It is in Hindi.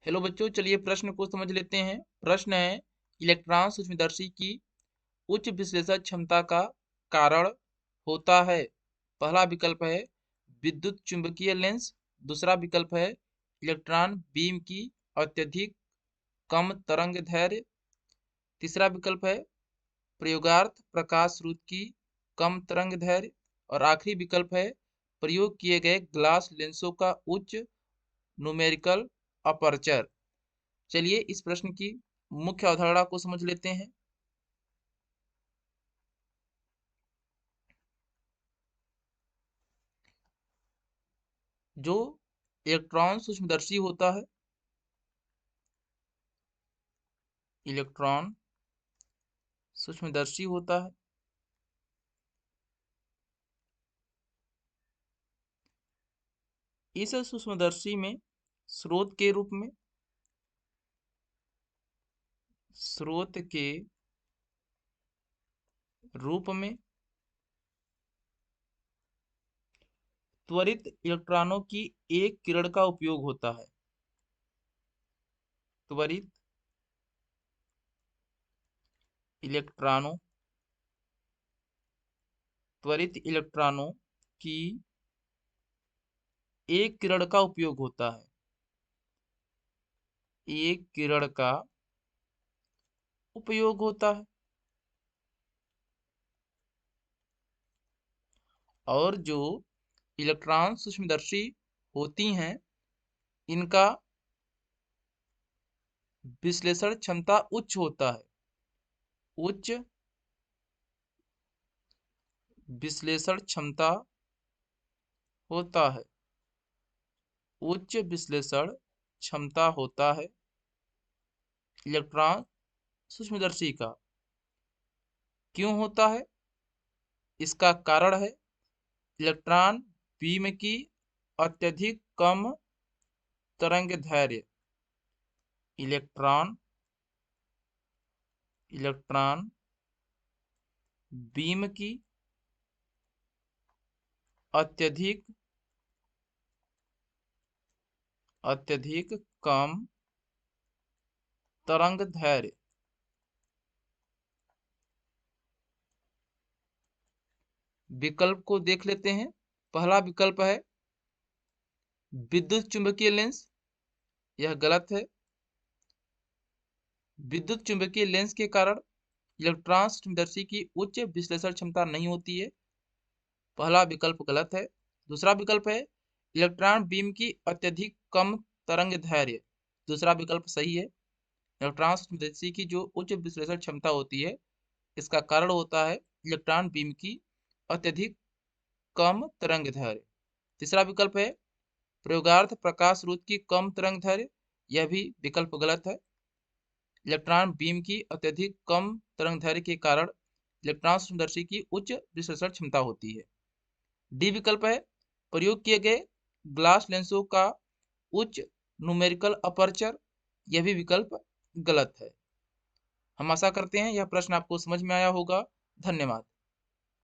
हेलो बच्चों, चलिए प्रश्न को समझ लेते हैं। प्रश्न है, इलेक्ट्रॉन सूक्ष्मदर्शी की उच्च विश्लेषण क्षमता का कारण होता है। पहला विकल्प है विद्युत चुंबकीय लेंस, दूसरा विकल्प है इलेक्ट्रॉन बीम की अत्यधिक कम तरंग दैर्घ्य, तीसरा विकल्प है प्रयोगार्थ प्रकाश स्रोत की कम तरंग दैर्घ्य और आखिरी विकल्प है प्रयोग किए गए ग्लास लेंसों का उच्च न्यूमेरिकल अपर्चर। चलिए इस प्रश्न की मुख्य अवधारणा को समझ लेते हैं। जो इलेक्ट्रॉन सूक्ष्मदर्शी होता है, इलेक्ट्रॉन सूक्ष्मदर्शी होता है, इस सूक्ष्मदर्शी में स्रोत के रूप में स्रोत के रूप में त्वरित इलेक्ट्रॉनों की एक किरण का उपयोग होता है। त्वरित इलेक्ट्रॉनों त्वरित इलेक्ट्रॉनों की एक किरण का उपयोग होता है। एक किरण का उपयोग होता है और जो इलेक्ट्रॉन सूक्ष्मदर्शी होती हैं, इनका विश्लेषण क्षमता उच्च होता है। उच्च विश्लेषण क्षमता होता है। उच्च विश्लेषण क्षमता होता है इलेक्ट्रॉन सूक्ष्मदर्शी का। क्यों होता है? इसका कारण है इलेक्ट्रॉन बीम की अत्यधिक कम तरंग दैर्घ्य। इलेक्ट्रॉन इलेक्ट्रॉन बीम की अत्यधिक अत्यधिक कम तरंग दैर्घ्य। विकल्प को देख लेते हैं। पहला विकल्प है विद्युत चुंबकीय लेंस, यह गलत है। विद्युत चुंबकीय लेंस के कारण इलेक्ट्रॉन सूक्ष्मदर्शी की उच्च विश्लेषण क्षमता नहीं होती है। पहला विकल्प गलत है। दूसरा विकल्प है इलेक्ट्रॉन बीम की अत्यधिक कम तरंग दैर्घ्य, दूसरा विकल्प सही है। इलेक्ट्रॉन सूक्ष्मदर्शी की जो उच्च विश्लेषण क्षमता होती है, इसका कारण होता है इलेक्ट्रॉन बीम की अत्यधिक कम तरंग दैर्घ्य। तीसरा विकल्प है प्रयोगार्थ प्रकाश स्रोत की कम तरंग दैर्घ्य, यह भी विकल्प गलत है। इलेक्ट्रॉन बीम की अत्यधिक कम तरंग दैर्घ्य के कारण इलेक्ट्रॉन सूक्ष्मदर्शी की उच्च विश्लेषण क्षमता होती है। डी विकल्प है प्रयोग किए गए ग्लास लेंसों का उच्च न्यूमेरिकल अपर्चर, यह भी विकल्प गलत है। हम आशा करते हैं यह प्रश्न आपको समझ में आया होगा। धन्यवाद।